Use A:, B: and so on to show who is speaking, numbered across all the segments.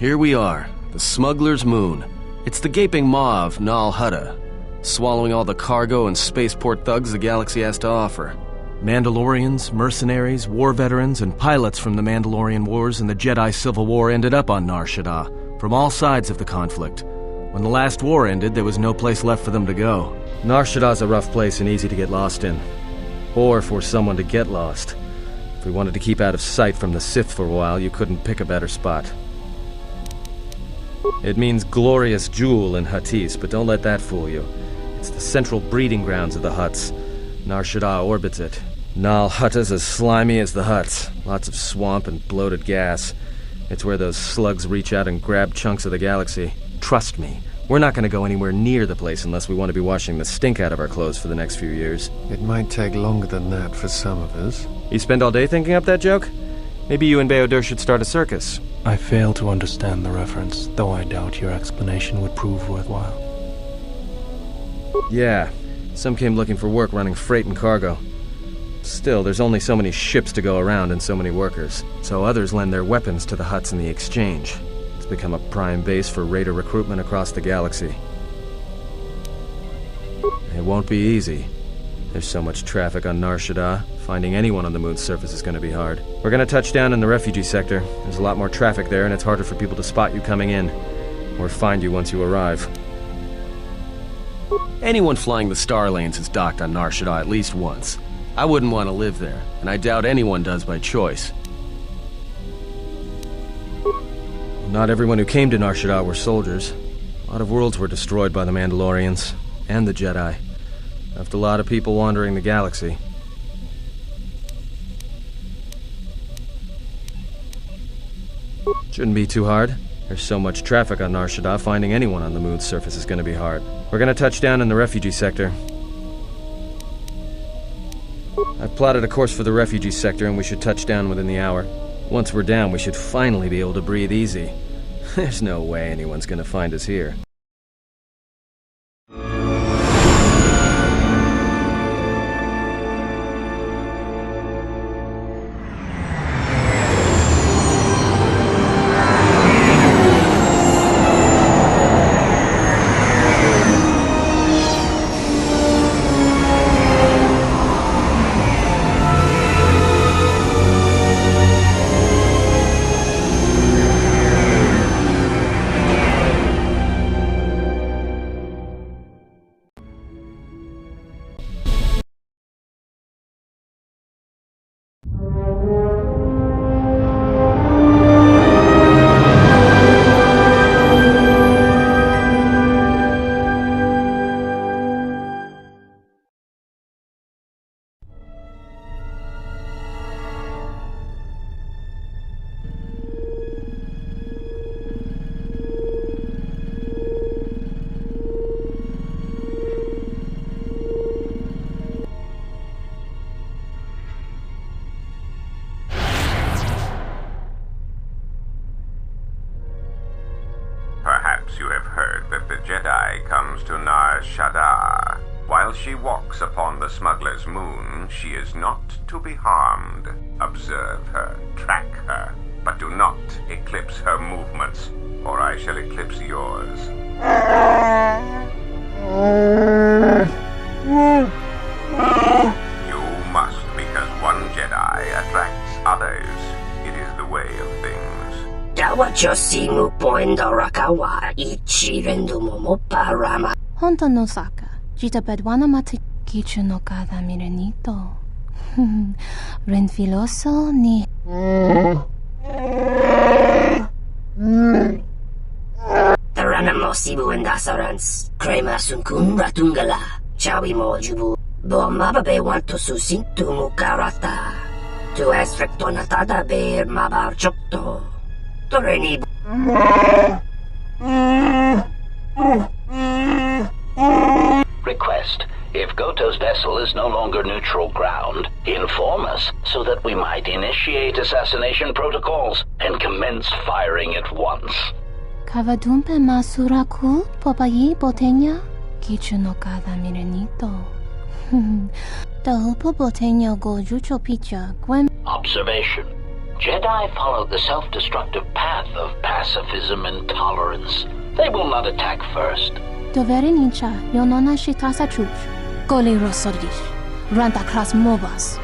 A: Here we are, the smuggler's moon. It's the gaping maw of Nar Shaddaa, swallowing all the cargo and spaceport thugs the galaxy has to offer. Mandalorians, mercenaries, war veterans, and pilots from the Mandalorian Wars and the Jedi Civil War ended up on Nar Shaddaa, from all sides of the conflict. When the last war ended, there was no place left for them to go. Nar Shaddaa's a rough place and easy to get lost in. Or for someone to get lost. If we wanted to keep out of sight from the Sith for a while, you couldn't pick a better spot. It means glorious jewel in Huttese, but don't let that fool you. It's the central breeding grounds of the Hutts. Nar Shaddaa orbits it. Nar Shaddaa's as slimy as the Hutts. Lots of swamp and bloated gas. It's where those slugs reach out and grab chunks of the galaxy. Trust me, we're not going to go anywhere near the place unless we want to be washing the stink out of our clothes for the next few years.
B: It might take longer than that for some of us.
A: You spend all day thinking up that joke? Maybe you and Beodur should start a circus.
C: I fail to understand the reference, though I doubt your explanation would prove worthwhile.
A: Yeah, some came looking for work running freight and cargo. Still, there's only so many ships to go around and so many workers, so others lend their weapons to the Hutts in the exchange. It's become a prime base for raider recruitment across the galaxy. It won't be easy. There's so much traffic on Nar Shaddaa, finding anyone on the moon's surface is going to be hard. We're going to touch down in the Refugee Sector. There's a lot more traffic there, and it's harder for people to spot you coming in, or find you once you arrive. Anyone flying the Star Lanes has docked on Nar Shaddaa at least once. I wouldn't want to live there, and I doubt anyone does by choice. Not everyone who came to Nar Shaddaa were soldiers. A lot of worlds were destroyed by the Mandalorians, and the Jedi. Left a lot of people wandering the galaxy. Shouldn't be too hard. There's so much traffic on Nar Shaddaa, finding anyone on the moon's surface is going to be hard. We're going to touch down in the Refugee Sector. I've plotted a course for the Refugee Sector, and we should touch down within the hour. Once we're down, we should finally be able to breathe easy. There's no way anyone's going to find us here.
D: Perhaps you have heard that the Jedi comes to Nar Shaddaa. While she walks upon the smuggler's moon, she is not to be harmed. Observe her, track her, but do not eclipse her movements, or I shall eclipse yours. You must, because one Jedi attracts others. It is the way of things.
E: Honto no saka, jita bedwana mati kichu no kada mirenito. Renfiloso ni.
F: Taranamo sibu endasarans, crema sunkun ratungala, chawi mojubu, bomaba be wanto susintu mukarata. Tu es rectonatada ber mabar chokto. Toreni.
G: Request. If Goto's vessel is no longer neutral ground, inform us so that we might initiate assassination protocols and commence firing at once.
E: Kavadumpe masuraku popayi botenya kichu no kada mirenito. Tahupo botenya go jucho picha gwen.
G: Observation. Jedi follow the self-destructive path of pacifism and tolerance. They will not attack first.
E: Doverenincha, Yonona Shitasa Chuch, Goli Rosodish, Ranta Kras Mobas.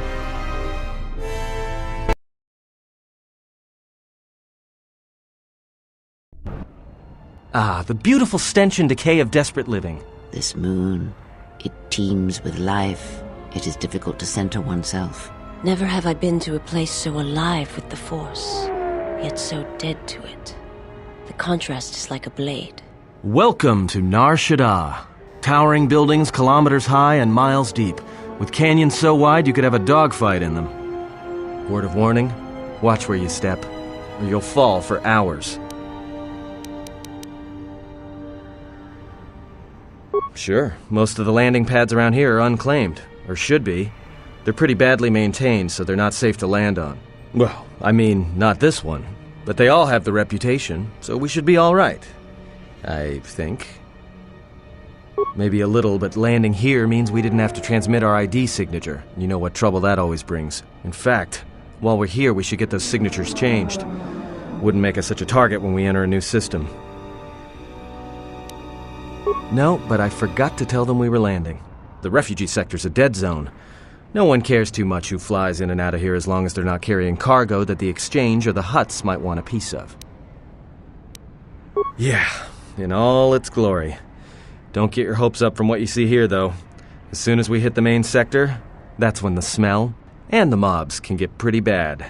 A: Ah, the beautiful stench and decay of desperate living.
H: This moon, it teems with life. It is difficult to center oneself.
I: Never have I been to a place so alive with the Force, yet so dead to it. The contrast is like a blade.
A: Welcome to Nar Shaddaa. Towering buildings kilometers high and miles deep, with canyons so wide you could have a dogfight in them. Word of warning, watch where you step, or you'll fall for hours. Sure, most of the landing pads around here are unclaimed, or should be. They're pretty badly maintained, so they're not safe to land on. Well, I mean, not this one. But they all have the reputation, so we should be all right. I think. Maybe a little, but landing here means we didn't have to transmit our ID signature. You know what trouble that always brings. In fact, while we're here, we should get those signatures changed. Wouldn't make us such a target when we enter a new system. No, but I forgot to tell them we were landing. The refugee sector's a dead zone. No one cares too much who flies in and out of here as long as they're not carrying cargo that the exchange or the Hutts might want a piece of. Yeah, in all its glory. Don't get your hopes up from what you see here, though. As soon as we hit the main sector, that's when the smell and the mobs can get pretty bad.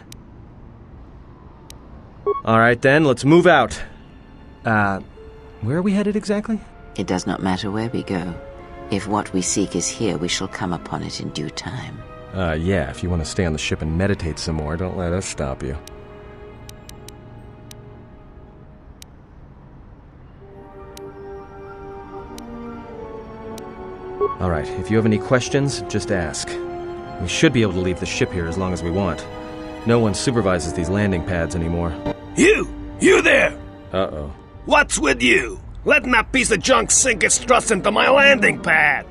A: Alright then, let's move out. Where are we headed exactly?
H: It does not matter where we go. If what we seek is here, we shall come upon it in due time.
A: Yeah, if you want to stay on the ship and meditate some more, don't let us stop you. Alright, if you have any questions, just ask. We should be able to leave the ship here as long as we want. No one supervises these landing pads anymore.
J: You there!
A: Uh-oh.
J: What's with you? Letting that piece of junk sink its struts into my landing pad!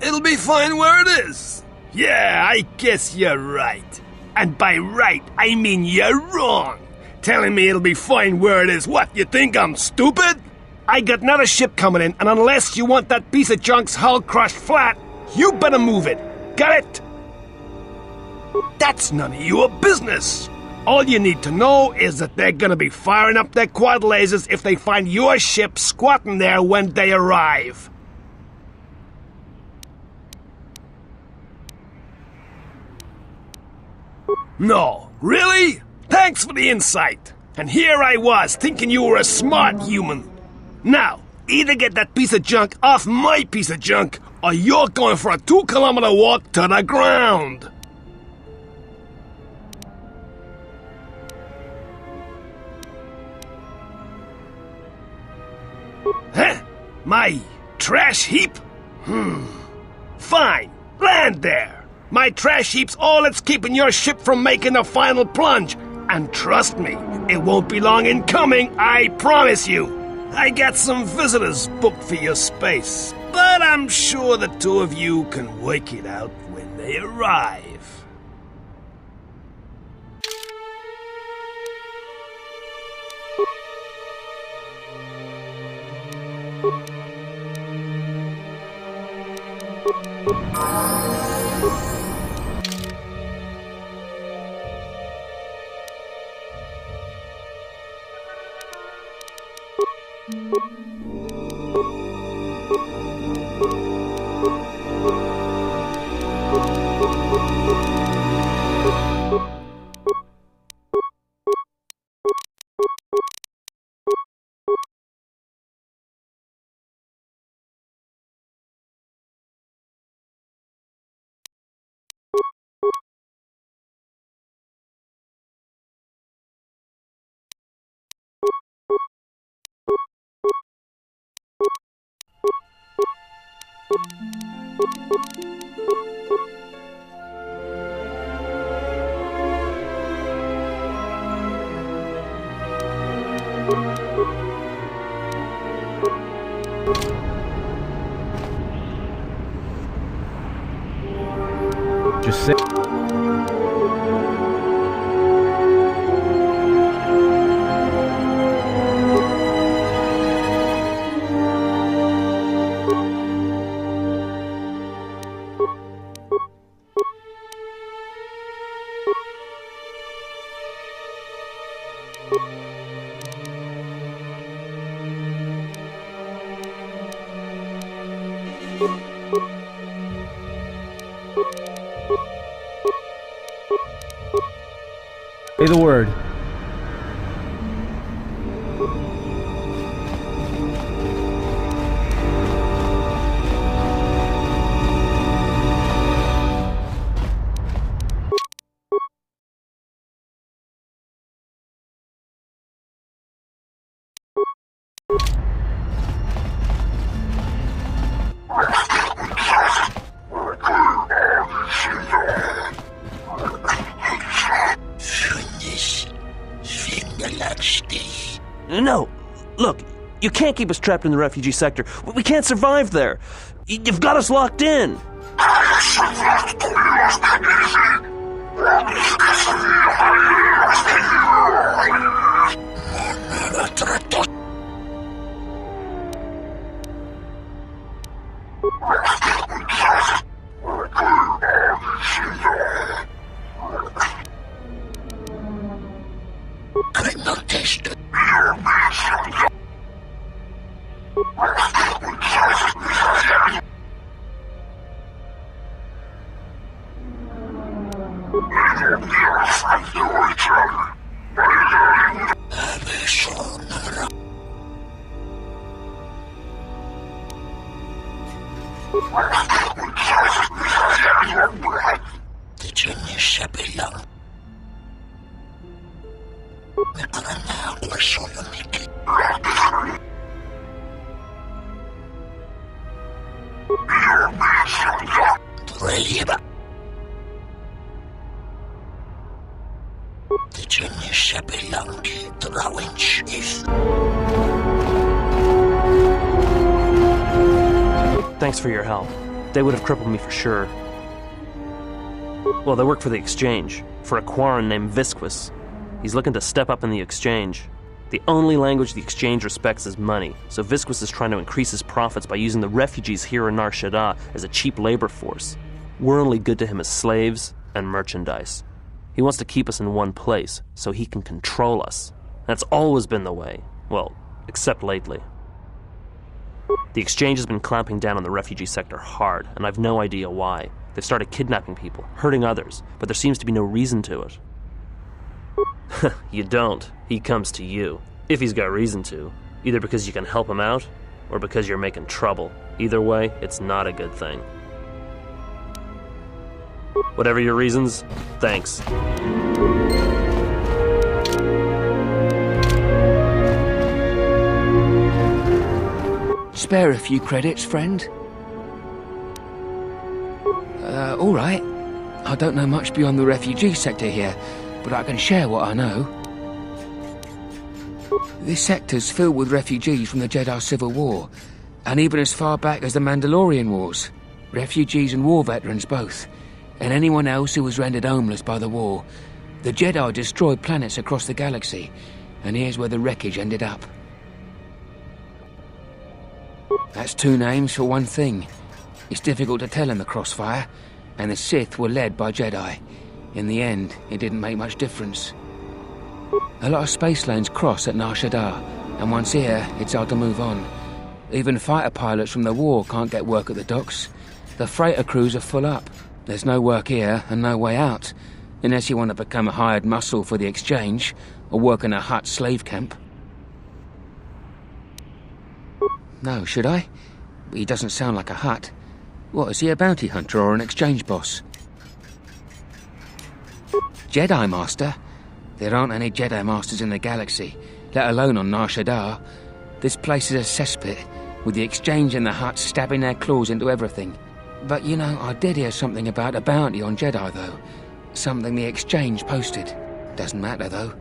J: It'll be fine where it is. Yeah, I guess you're right. And by right, I mean you're wrong. Telling me it'll be fine where it is. What, you think I'm stupid? I got another ship coming in, and unless you want that piece of junk's hull crushed flat, you better move it. Got it? That's none of your business. All you need to know is that they're gonna be firing up their quad lasers if they find your ship squatting there when they arrive. No, really? Thanks for the insight. And here I was, thinking you were a smart human. Now, either get that piece of junk off my piece of junk, or you're going for a 2-kilometer walk to the ground. Huh? My trash heap? Fine, land there. My trash heap's all that's keeping your ship from making the final plunge. And trust me, it won't be long in coming, I promise you. I got some visitors booked for your space, but I'm sure the two of you can work it out when they arrive.
K: Say the word.
A: No! Look, you can't keep us trapped in the refugee sector. We can't survive there. You've got us locked in. Thanks for your help. They would have crippled me for sure. Well, they work for the Exchange, for a Quarren named Visquis. He's looking to step up in the Exchange. The only language the Exchange respects is money, so Visquis is trying to increase his profits by using the refugees here in Nar Shaddaa as a cheap labor force. We're only good to him as slaves and merchandise. He wants to keep us in one place, so he can control us. That's always been the way. Well, except lately. The Exchange has been clamping down on the refugee sector hard, and I've no idea why. They've started kidnapping people, hurting others, but there seems to be no reason to it. You don't. He comes to you. If he's got reason to. Either because you can help him out, or because you're making trouble. Either way, it's not a good thing. Whatever your reasons, thanks.
L: Spare a few credits, friend? All right. I don't know much beyond the refugee sector here, but I can share what I know. This sector's filled with refugees from the Jedi Civil War, and even as far back as the Mandalorian Wars. Refugees and war veterans both, and anyone else who was rendered homeless by the war. The Jedi destroyed planets across the galaxy, and here's where the wreckage ended up. That's two names for one thing. It's difficult to tell in the crossfire, and the Sith were led by Jedi. In the end, it didn't make much difference. A lot of space lanes cross at Nar Shaddaa, and once here, it's hard to move on. Even fighter pilots from the war can't get work at the docks. The freighter crews are full up. There's no work here and no way out, unless you want to become a hired muscle for the Exchange, or work in a Hutt slave camp. No, should I? He doesn't sound like a Hutt. What, is he a bounty hunter or an Exchange boss? Jedi Master? There aren't any Jedi Masters in the galaxy, let alone on Nar Shaddaa. This place is a cesspit, with the Exchange and the Hutt stabbing their claws into everything. But you know, I did hear something about a bounty on Jedi, though. Something the Exchange posted. Doesn't matter, though.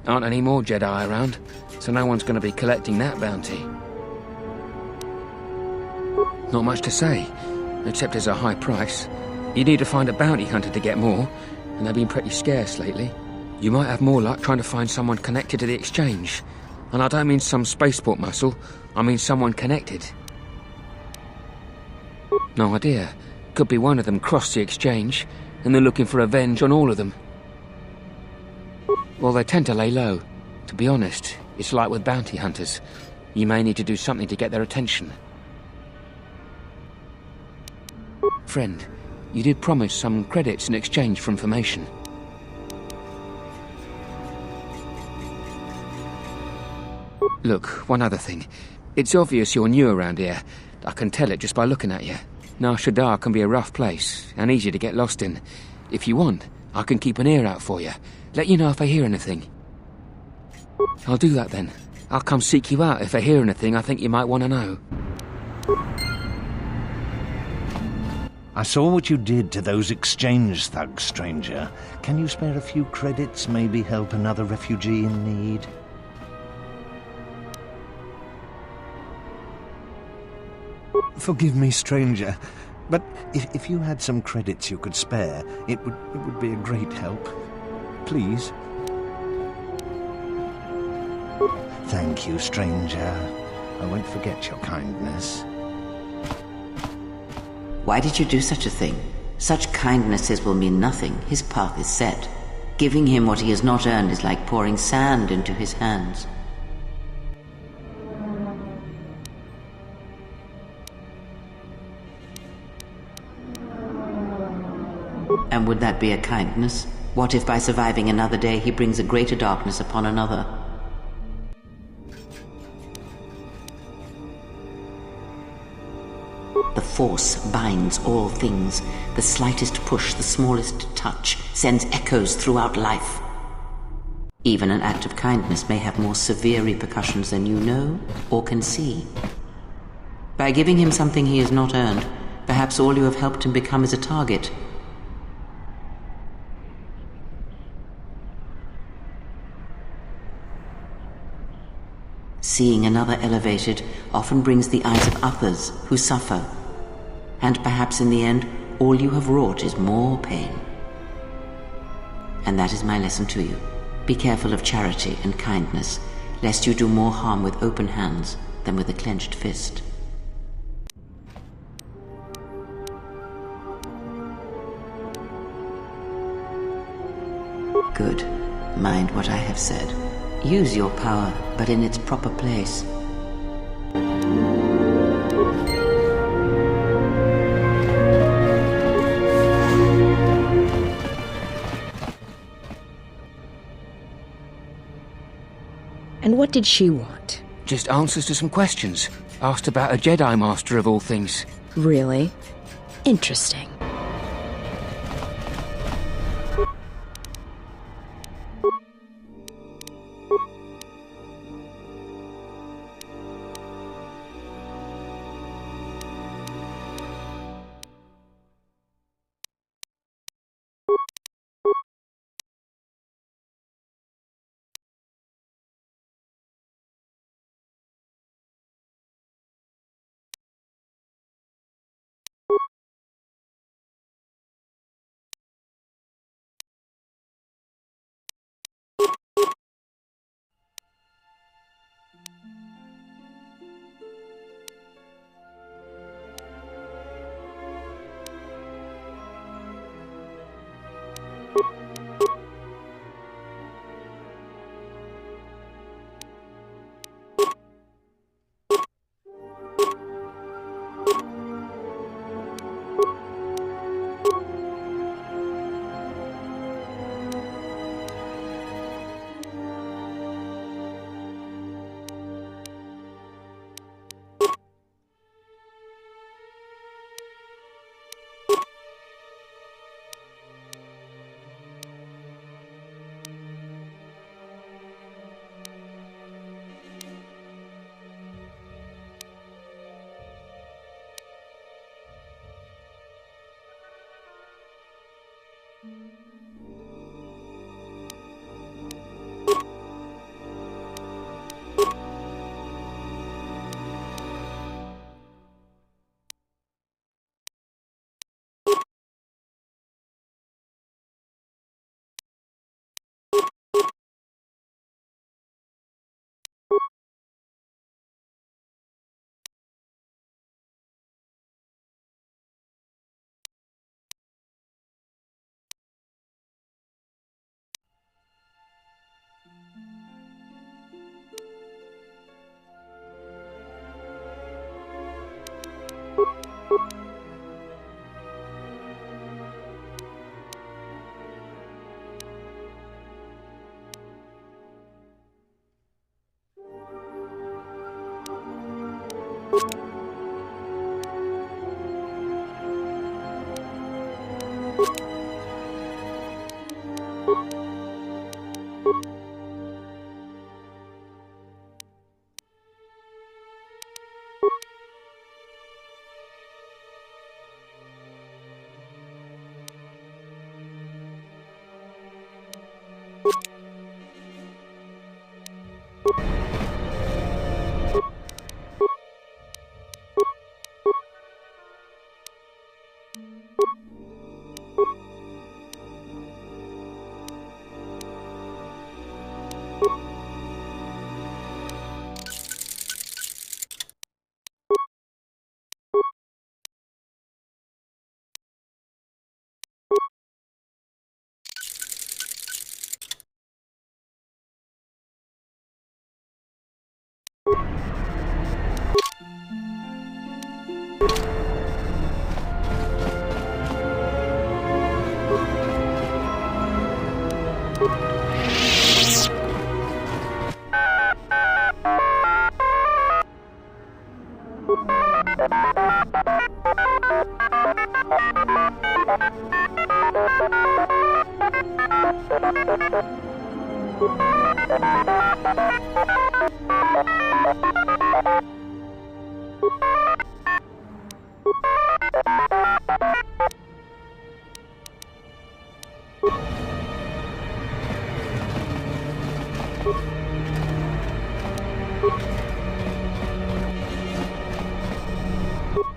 L: Aren't any more Jedi around, so no one's going to be collecting that bounty. Not much to say, except it's a high price. You need to find a bounty hunter to get more, and they've been pretty scarce lately. You might have more luck trying to find someone connected to the exchange. And I don't mean some spaceport muscle, I mean someone connected. No idea. Could be one of them crossed the exchange, and they're looking for revenge on all of them. Well, they tend to lay low. To be honest, it's like with bounty hunters. You may need to do something to get their attention. Friend, you did promise some credits in exchange for information. Look, one other thing. It's obvious you're new around here. I can tell it just by looking at you. Nar Shaddaa can be a rough place, and easy to get lost in. If you want, I can keep an ear out for you. Let you know if I hear anything. I'll do that then. I'll come seek you out if I hear anything I think you might want to know.
K: I saw what you did to those exchange thugs, stranger. Can you spare a few credits, maybe help another refugee in need? Forgive me, stranger, but if you had some credits you could spare, it would be a great help. Please. Thank you, stranger. I won't forget your kindness.
H: Why did you do such a thing? Such kindnesses will mean nothing. His path is set. Giving him what he has not earned is like pouring sand into his hands. And would that be a kindness? What if by surviving another day he brings a greater darkness upon another? The Force binds all things. The slightest push, the smallest touch, sends echoes throughout life. Even an act of kindness may have more severe repercussions than you know or can see. By giving him something he has not earned, perhaps all you have helped him become is a target. Seeing another elevated often brings the eyes of others who suffer. And perhaps in the end, all you have wrought is more pain. And that is my lesson to you. Be careful of charity and kindness, lest you do more harm with open hands than with a clenched fist. Good. Mind what I have said. Use your power, but in its proper place.
I: And what did she want?
L: Just answers to some questions. Asked about a Jedi Master of all things.
I: Really? Interesting.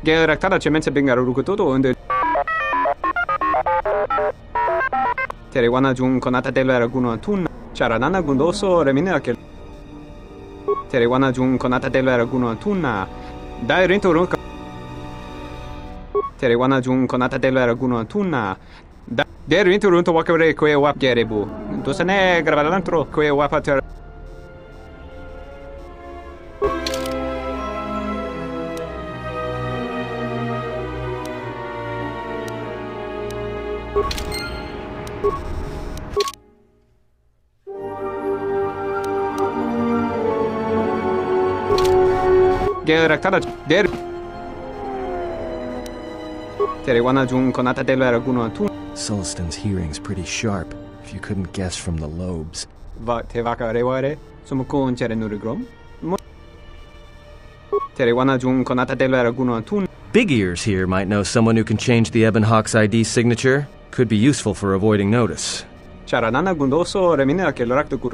M: Geraktada cemense bengaruku todo onde Terewana jun konata della raguno tun charanana gundoso remine aquel Terewana jun konata della raguno tunna dai rento ronca Terewana jun konata della raguno tunna da der rento ronto wakare koe wap gerebu dosane gravalantro koe wapater Geraktada der Terewana jun konata della raguno tun
A: Sullistan's hearing's pretty sharp, if you couldn't guess from the lobes.
M: Va te vaka reware sumukun chere nurigrom Terewana jun konata della raguno tun
A: Big Ears here might know someone who can change the Ebon Hawk's ID signature. Could be useful for avoiding notice.
M: Charanana gundoso remine aquel rakto kur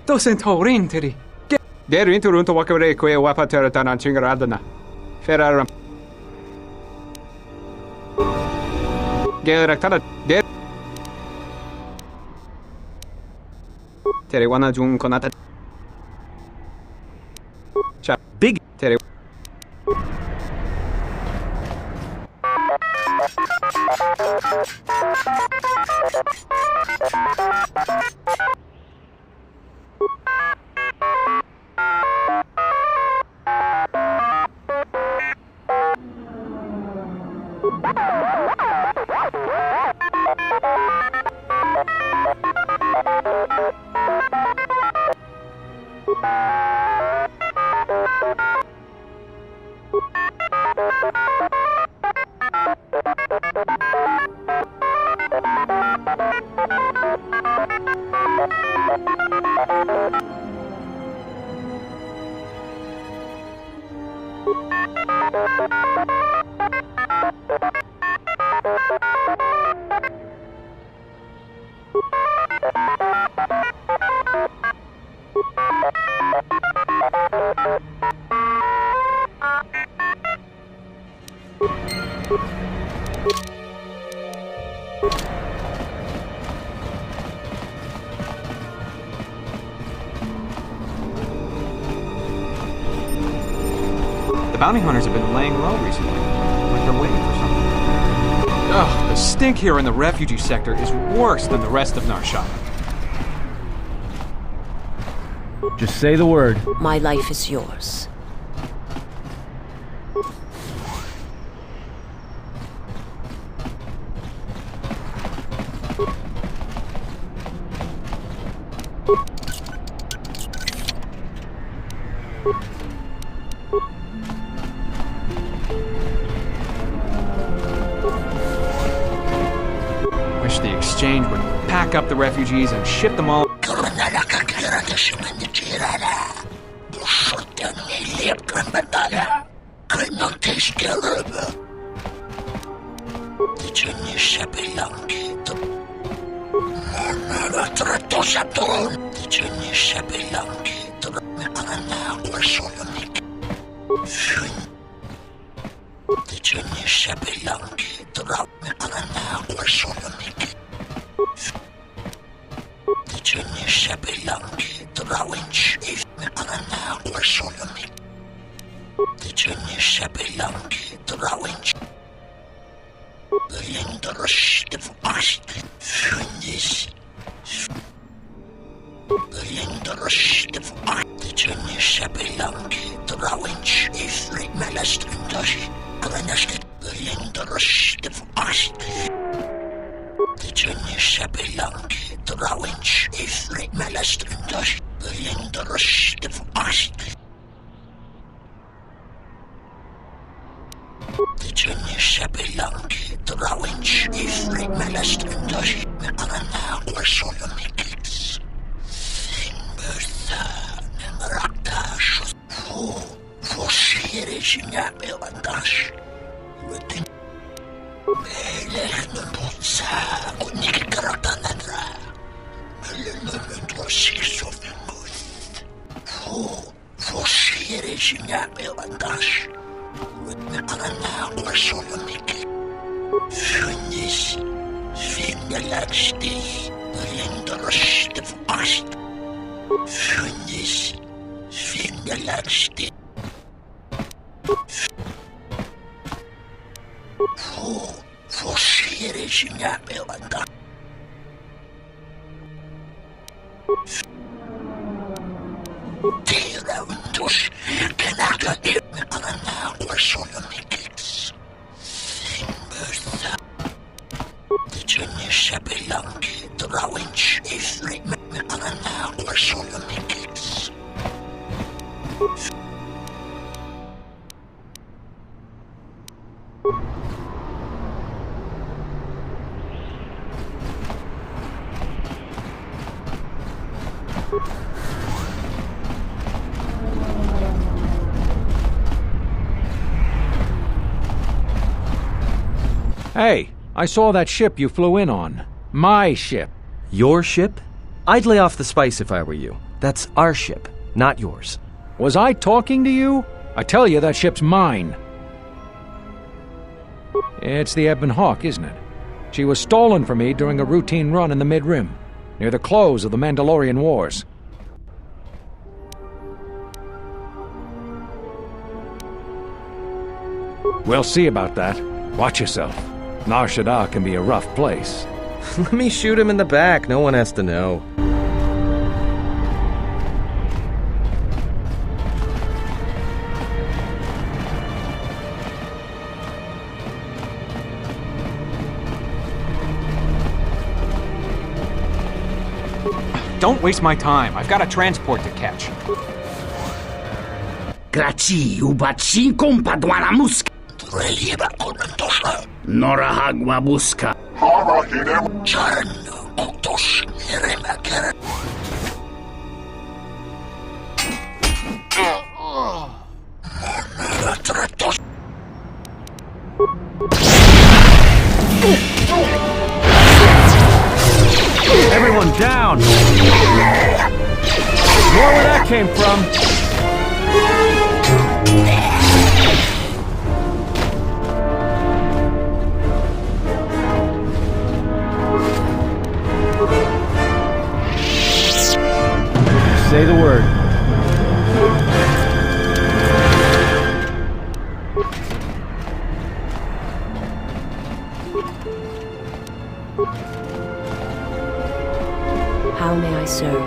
M: Docent horinteri Der interrunto wakare koe wapater tanan chingaradana Ferraram Geraktada der Terewana jun konata
A: Big
M: Tere The bounty hunters have been laying low recently, like they're waiting for something. Ugh, the stink here in the refugee sector is worse than the rest of Nar Shaddaa.
A: Just say the word.
I: My life is yours.
M: Wish the exchange would pack up the refugees and ship them all.
N: Hey, I saw that ship you flew in on. My ship.
A: Your ship? I'd lay off the spice if I were you. That's our ship, not yours.
N: Was I talking to you? I tell you, that ship's mine. It's the Ebon Hawk, isn't it? She was stolen from me during a routine run in the Mid-Rim, near the close of the Mandalorian Wars. We'll see about that. Watch yourself. Nar Shaddaa can be a rough place.
A: Let me shoot him in the back. No one has to know.
M: Don't waste my time. I've got a transport to catch.
O: Grazie, ubaci compadwana muska. Nora hagwa buska.
N: Everyone down! More where that came from. Say the word.
I: How may I serve?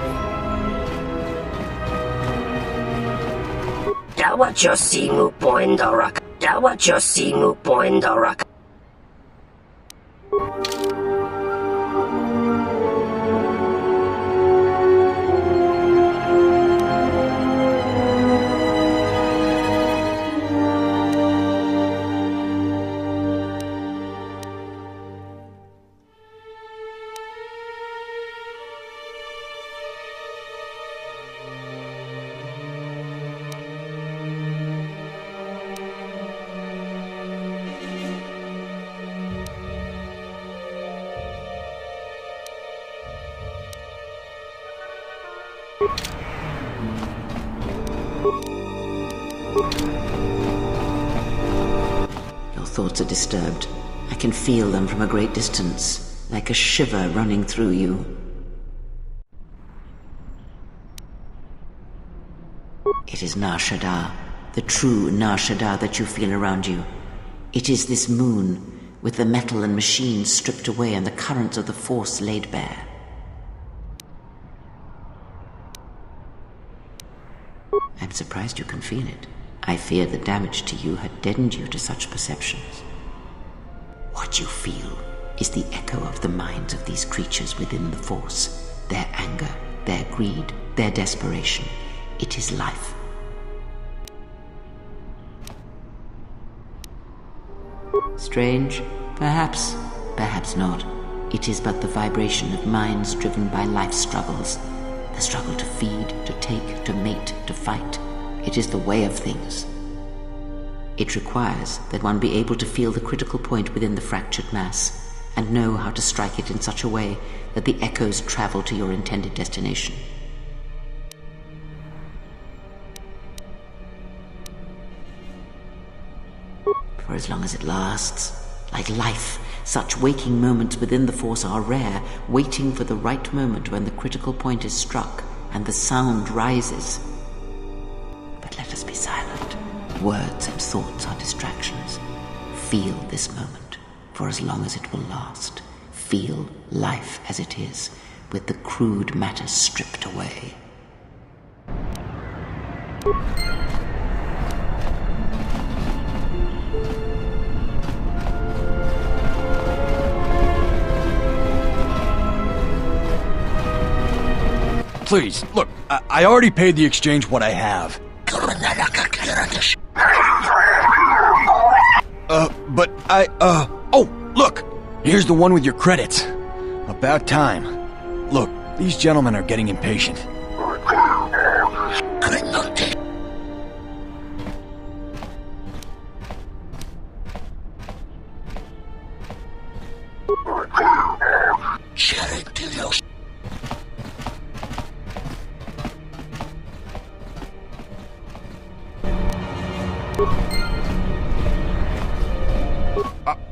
F: Dawachosimu poindorak. Dawachosimu poindorak.
H: Your thoughts are disturbed. I can feel them from a great distance, like a shiver running through you. It is Nar Shaddaa, the true Nar Shaddaa that you feel around you. It is this moon, with the metal and machines stripped away and the currents of the Force laid bare. I'm surprised you can feel it. I feared the damage to you had deadened you to such perceptions. What you feel is the echo of the minds of these creatures within the Force, their anger, their greed, their desperation. It is life. Strange? Perhaps. Perhaps not. It is but the vibration of minds driven by life's struggles. The struggle to feed, to take, to mate, to fight. It is the way of things. It requires that one be able to feel the critical point within the fractured mass, and know how to strike it in such a way that the echoes travel to your intended destination. For as long as it lasts, like life, such waking moments within the Force are rare, waiting for the right moment when the critical point is struck and the sound rises. But let us be silent. Words and thoughts are distractions. Feel this moment, for as long as it will last. Feel life as it is, with the crude matter stripped away.
P: Please, look, I already paid the exchange what I have. Oh, look! Here's the one with your credits. About time. Look, these gentlemen are getting impatient.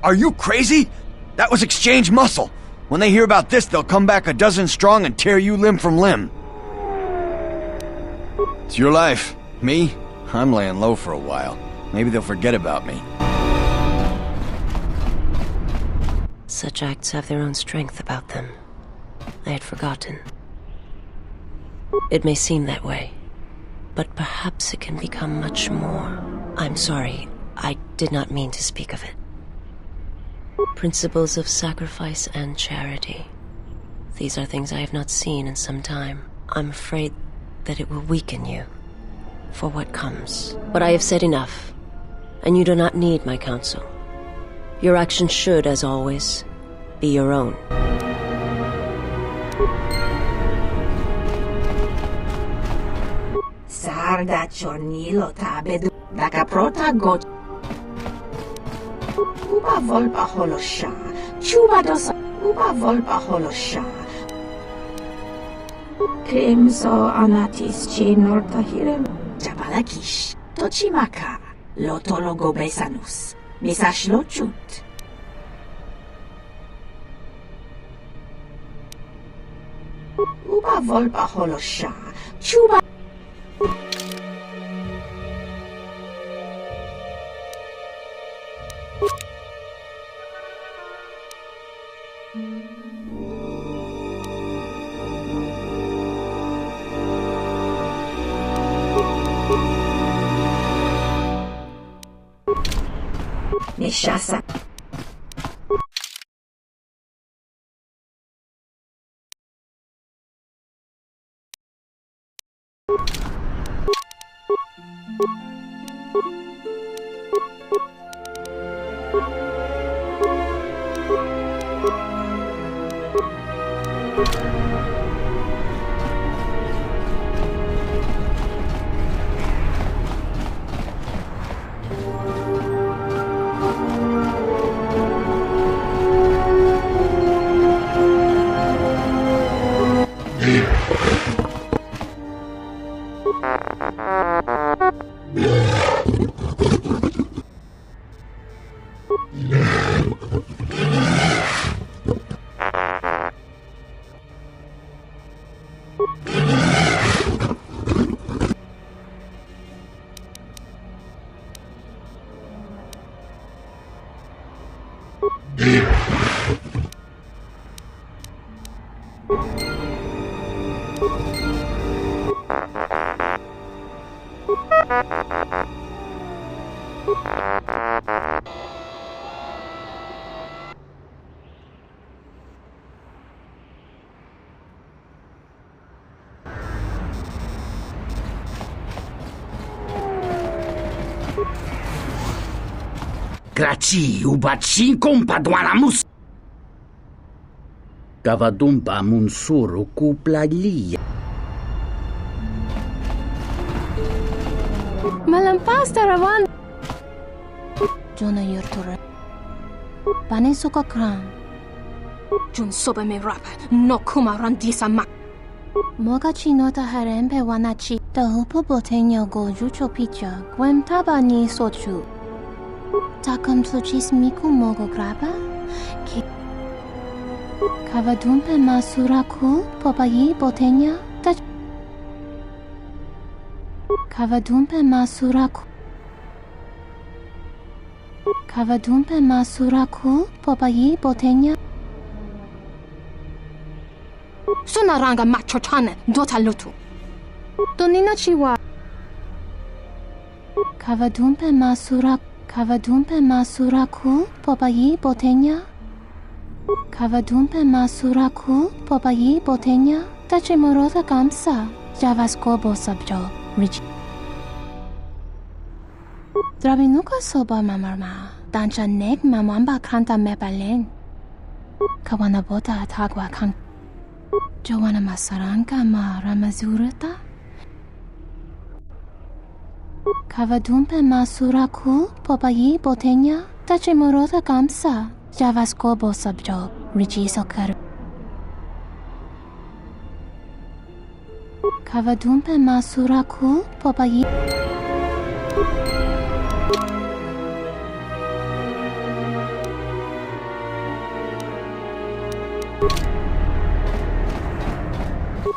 P: Are you crazy? That was exchange muscle. When they hear about this, they'll come back a dozen strong and tear you limb from limb. It's your life. Me? I'm laying low for a while. Maybe they'll forget about me.
I: Such acts have their own strength about them. I had forgotten. It may seem that way, but perhaps it can become much more. I'm sorry, I did not mean to speak of it. Principles of sacrifice and charity. These are things I have not seen in some time. I'm afraid that it will weaken you for what comes. But I have said enough, and you do not need my counsel. Your actions should, as always, be your own.
Q: Sarda chornilo tabedu dakaprota go Uba volpa holosha, chuba dosa, uba volpa holosha. Kremso anatis che nortahirem, jabalakish, tochimaka, lotologo besanus, misashlochut. Uba volpa holosha, chuba. Nishasa.
O: Graci, ubaci kompadwana mus. Gavadumpa munsuru kuplalia.
E: Melampas tarawan. Jona yurtura. Bane suka kram.
R: Jun soba me rapa, no kuma randisa ma.
E: Moga chinota harembe wanachi. Tahupo boteño goju chopicha. Gwem taba ni sochu. Takam suchis miku mogo graba. Kavadumpe masuraku popayi boteña. Kavadumpe masuraku popayi boteña.
R: Sunaranga machotane dota lutu.
E: Donina chiwa. Kavadumpe masuraku popayi boteña. Kavadumpe masuraku popayi boteña. Tachimurota kamsa. Javaskobo sabjo. Rich. Drabinuka soba mamarma. Dancha neg mamamba kanta mepaleng. Kawanabota atagwa kang. Jowana masaranka ma ramazurata. Kavadumpe masuraku popayi boteña. Tachimurota kamsa. Javaskobo sabjo. Richi sokar. Kavadumpe masuraku popayi.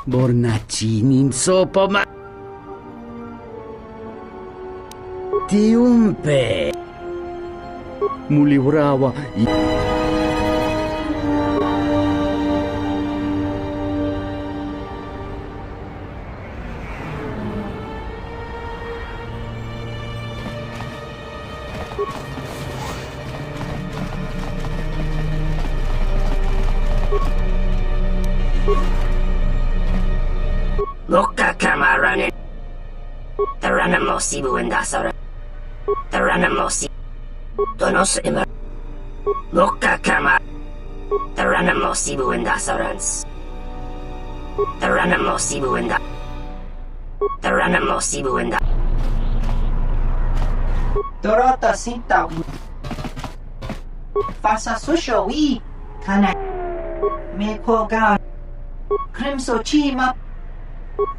O: Bornacinin sopa ma. Tiumpe. Muliwrawa.
F: Loka kamarane. Tarana mosibu endasara. Tarana mosi. Donos immer. Loka kama. Tarana mosibu endasarans. Tarana mosibu enda. Tarana mosibu enda.
Q: Dorota sinta. Fasa susho wi. Kana. Me koga. Crimso chima.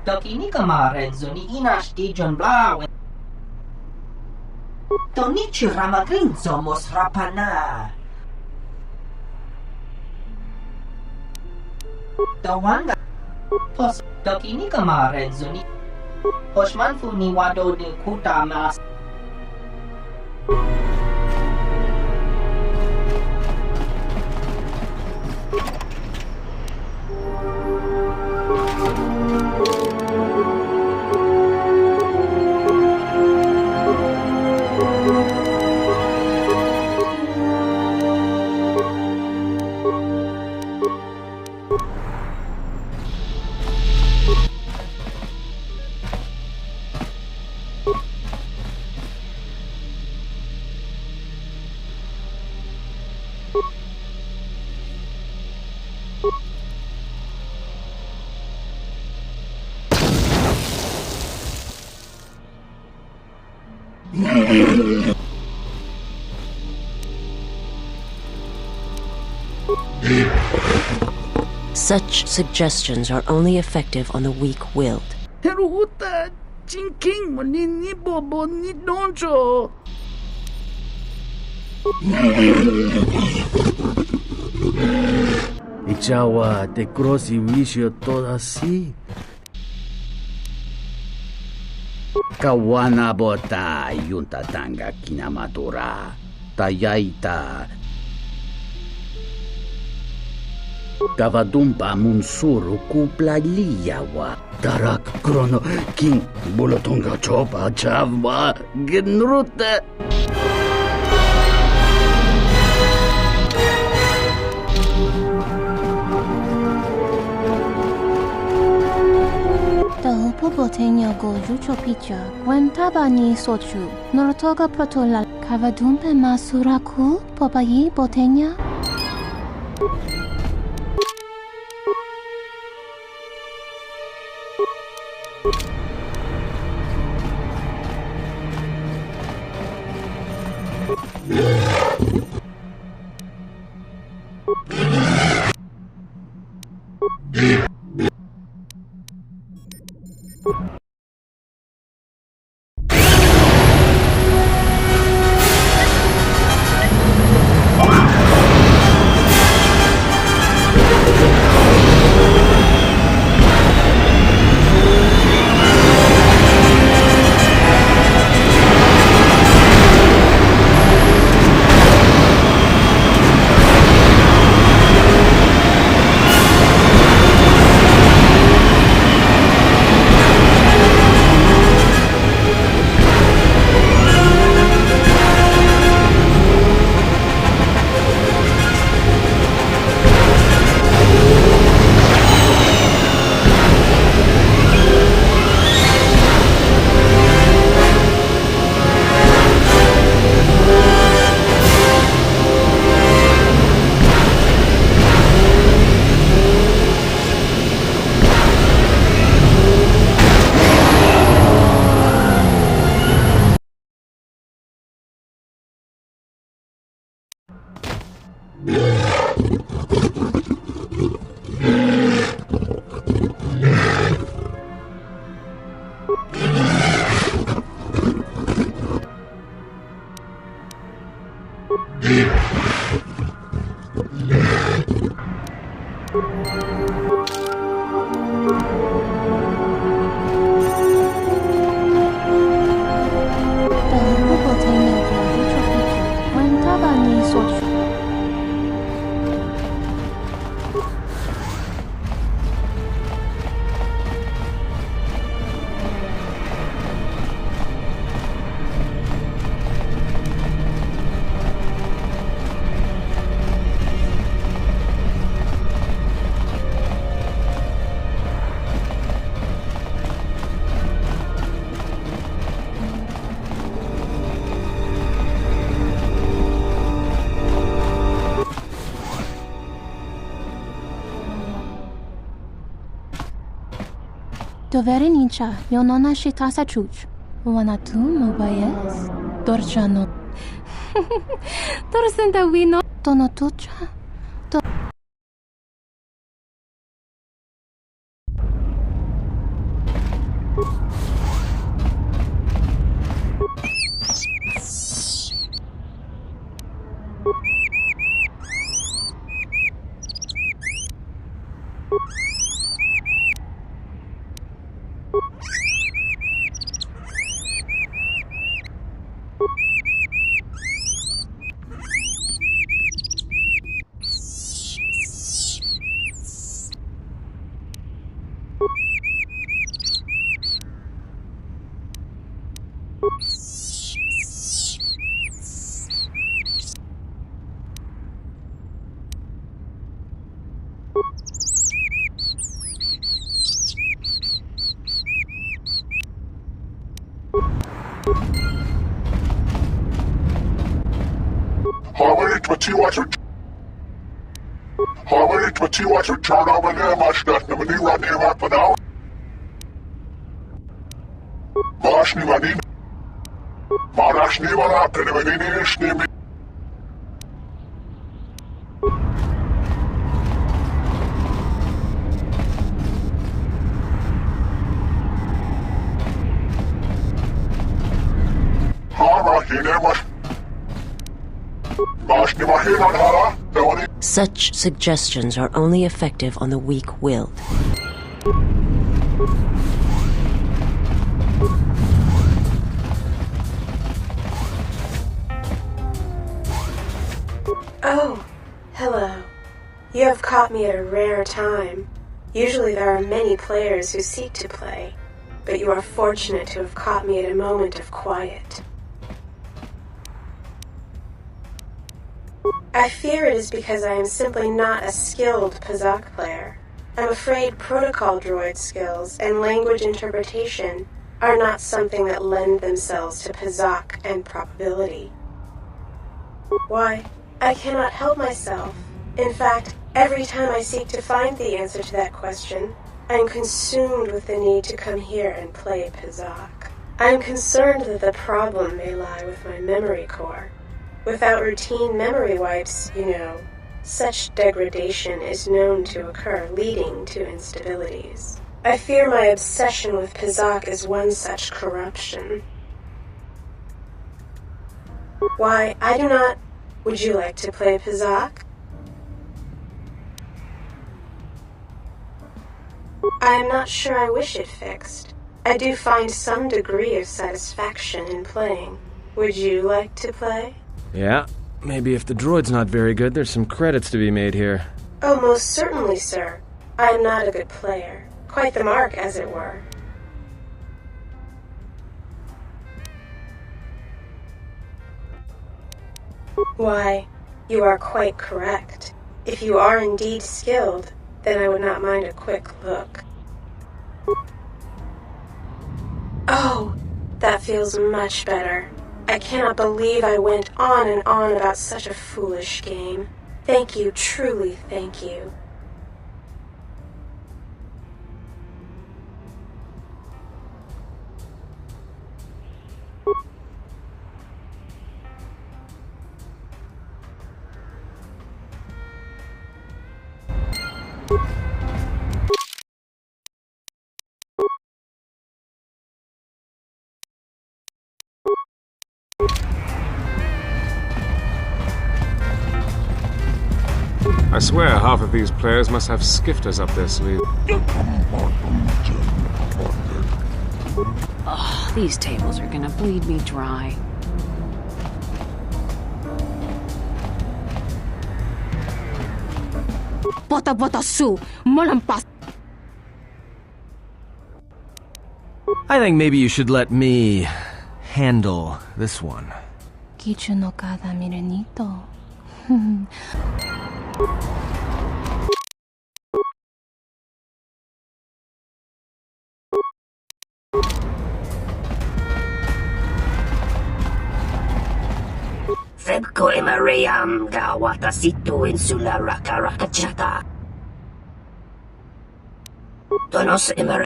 Q: Dokini kamarenzo ni inash di John Blau. Tonichi ramagrinzo mos rapana. Dawanga. Pos dokini kamarenzo ni. Osman fu ni wado de kutamas.
I: Such suggestions are only effective on the weak-willed.
O: Jinking Monini Bobo ni donjo. Ichawa te crossi wisho toda si. Kawana bota yunta tanga kinamadora. Tayaita. Kavadumpa munsuru kupla liyawa. Tarak krono king bolotonga chopa chavwa genrute.
E: Tahupo botenya go jucho picha, gwen tabani sochu, norotoga protola, kavadumpe masuraku, popayi botenya. Doverenincha, Yonona Shitasa Chuch. Wanatu Mobayes. Dorchano. Dorsenda Wino. Tonotucha.
I: Such suggestions are only effective on the weak-willed.
S: Oh, hello. You have caught me at a rare time. Usually there are many players who seek to play, but you are fortunate to have caught me at a moment of quiet. I fear it is because I am simply not a skilled Pazak player. I'm afraid protocol droid skills and language interpretation are not something that lend themselves to Pazak and probability. Why, I cannot help myself. In fact, every time I seek to find the answer to that question, I am consumed with the need to come here and play Pazak. I am concerned that the problem may lie with my memory core. Without routine memory wipes, you know, such degradation is known to occur, leading to instabilities. I fear my obsession with Pazak is one such corruption. Why, I do not... Would you like to play Pazak? I am not sure I wish it fixed. I do find some degree of satisfaction in playing. Would you like to play?
A: Yeah, maybe if the droid's not very good, there's some credits to be made here.
S: Oh, most certainly, sir. I am not a good player. Quite the mark, as it were. Why, you are quite correct. If you are indeed skilled, then I would not mind a quick look. Oh, that feels much better. I cannot believe I went on and on about such a foolish game. Thank you, truly thank you.
T: I swear half of these players must have skifters up their sleeve.
U: Ugh, these tables are gonna bleed me dry. Bota su, malampas.
A: I think maybe you should let me handle this one.
E: Kichu no kada mirenito.
F: Febko emareyam ga watasitu insula rakarakachata. Donos emare.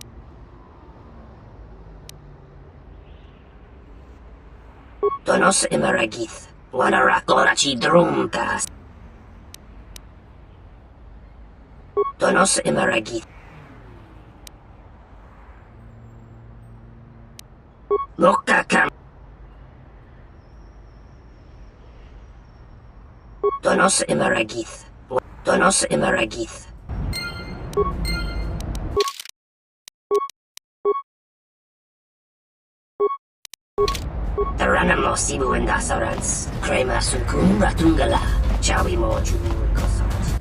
F: Donos emaragith. Wanarakorachi drumkas. Donos emaragith. Mokakam. Donos emaragith. Donos emaragith. Taranamo sibu endasarans. Krema sukun ratungala. Chawi moju kosot.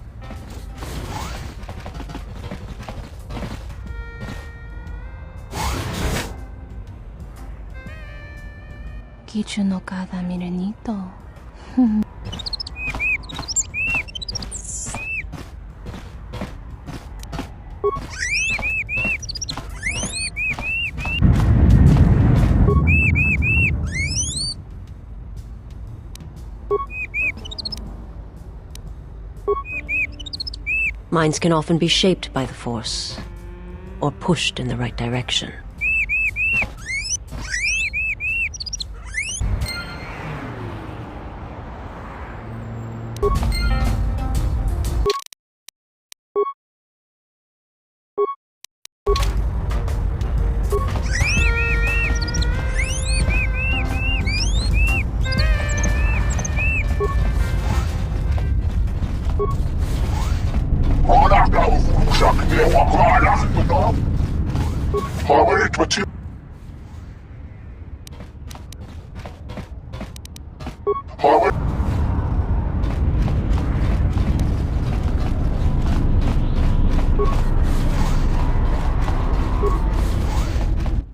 E: Kichu no kada mirenito.
I: Minds can often be shaped by the Force, or pushed in the right direction.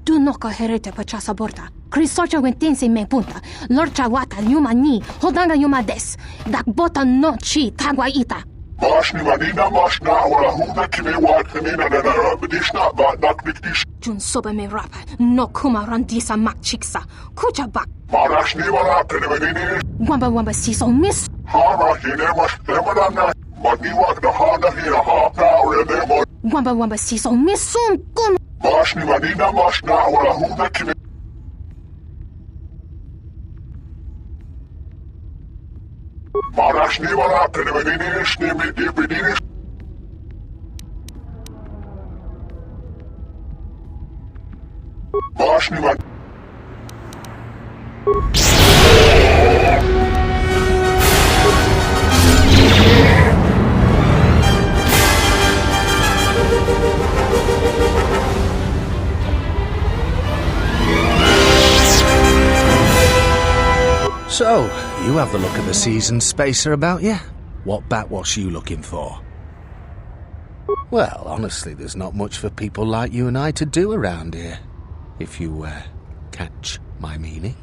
U: Du noka herete pa chasa borta. Krisocha wentense me punta. Lorcha wata yuma ni. Hodanga yuma des. Dak bota no chi tagwa ita.
B: Mashni manina mashna wala huda kime wat kanina na narabadishna ba nakniktish.
R: Jun sobe me rapa. No kuma randisa mak chiksa. Kucha bak.
B: Marashni wala kanina.
U: Wamba siso miss.
B: Hara hine mash lemanana. Maniwag na hana hira ha power lemon.
U: Wamba siso miss sun kun.
B: Mashni manina mashna wala huda kime. Marashni wala kanina shnimi dibidinish. Mashni man.
K: So, you have the look of a seasoned spacer about you. What backwash you looking for? Well, honestly, there's not much for people like you and I to do around here. If you, catch my meaning.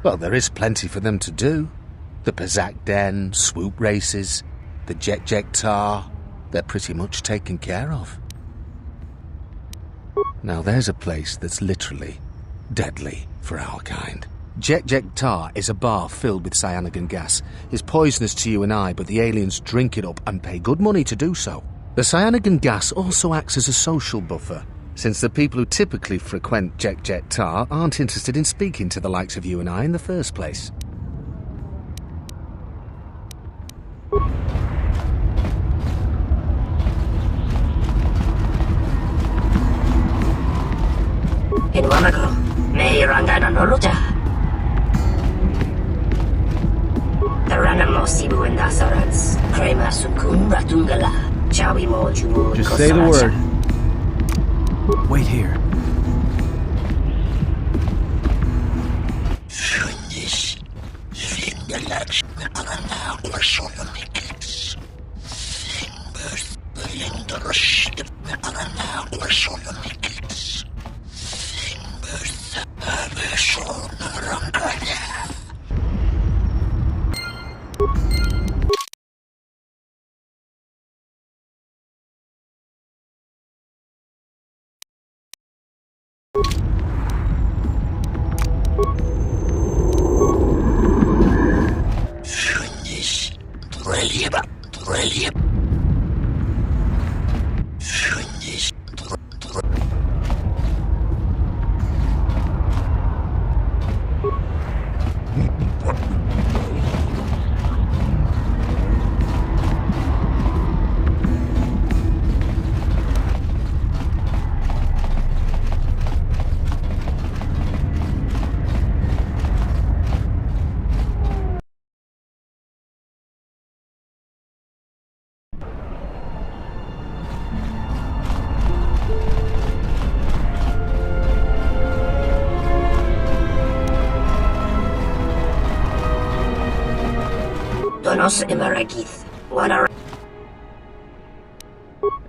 K: Well, there is plenty for them to do. The Pazak Den, swoop races, the Jet Tar, they're pretty much taken care of. Now there's a place that's literally deadly for our kind. Jet Tar is a bar filled with cyanogen gas. It's poisonous to you and I, but the aliens drink it up and pay good money to do so. The cyanogen gas also acts as a social buffer, since the people who typically frequent Jet Tar aren't interested in speaking to the likes of you and I in the first place.
F: In Wamako, may Rangana Noruta. The Ranamo Sibu and Dasarats, Krema Sukun Ratungala, Chawi Moju.
A: Just say the word. Wait here.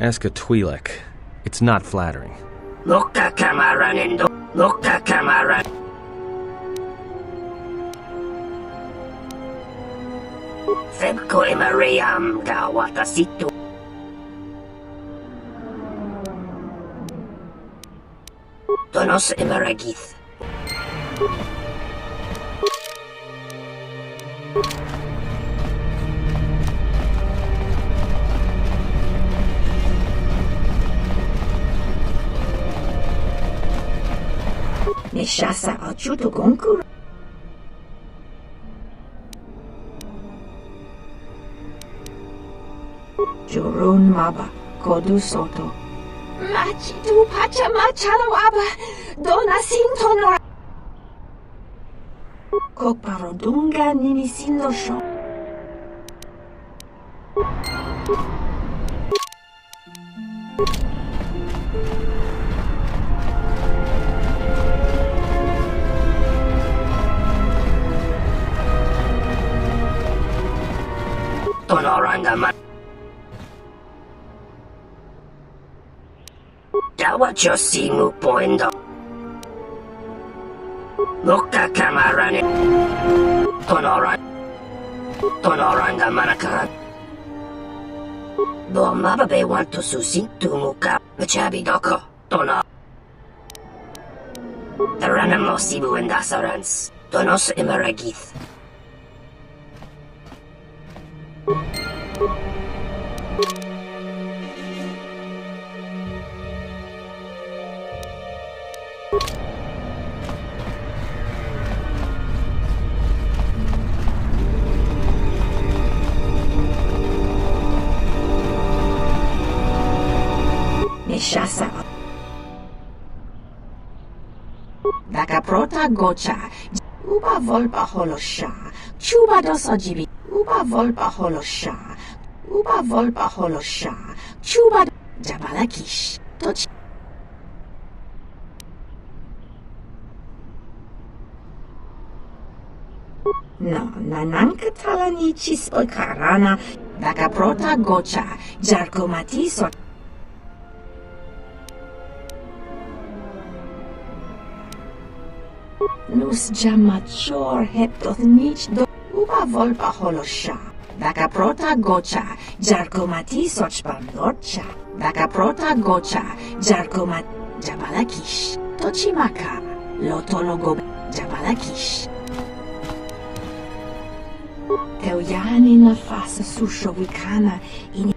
A: Ask a Twi'lek. It's not flattering.
F: Loka Kamaranendo. Loka Kamaran. Febko Emariam Gawatasitu. Donos Emaragith. Nishasa achuto gonkur. Jurun maba kodu soto.
V: Machi tu pacha machalo aba dona sintono.
F: Koparodunga nimisindo sho. Dawa Josimu Poendo. Loka Kamarane. Tonoranga Manakaran. Do Mababe want to susintu muka. Machabi Doko. Tono. Taranamo Sibu and Dasarans. Donos Imaragith.
V: Shasa. Daka prota gocha. Uba volpa holosha. Chuba dosojibi. Uba volpa holosha. Uba volpa holosha. Chuba Jabalakish. Toch. No, nananka talani chispo karana. Daka prota gocha. Jarkomatiso. Nus jamachor heptoth nich do uba volpa holosha. Daka prota gocha, jarkomati sochpam lorcha. Daka prota gocha, jarkomat jabalakish. Tochimaka, lotologo jabalakish. Teuyani na fasa sushovikana in.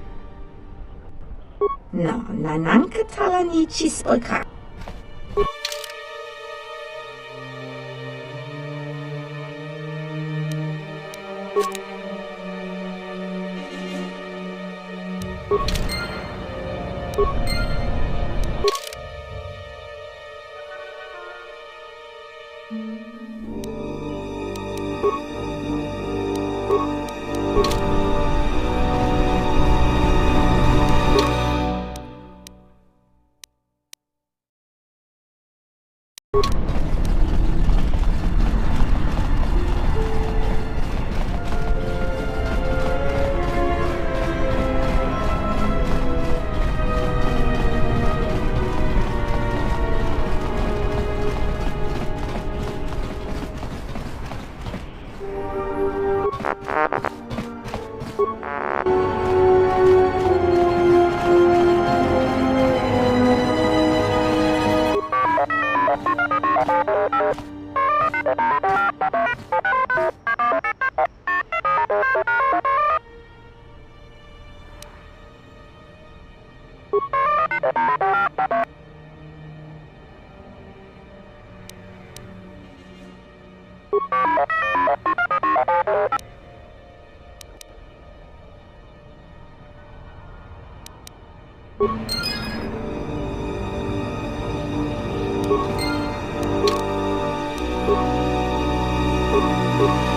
V: No, nananka talani chispoka. you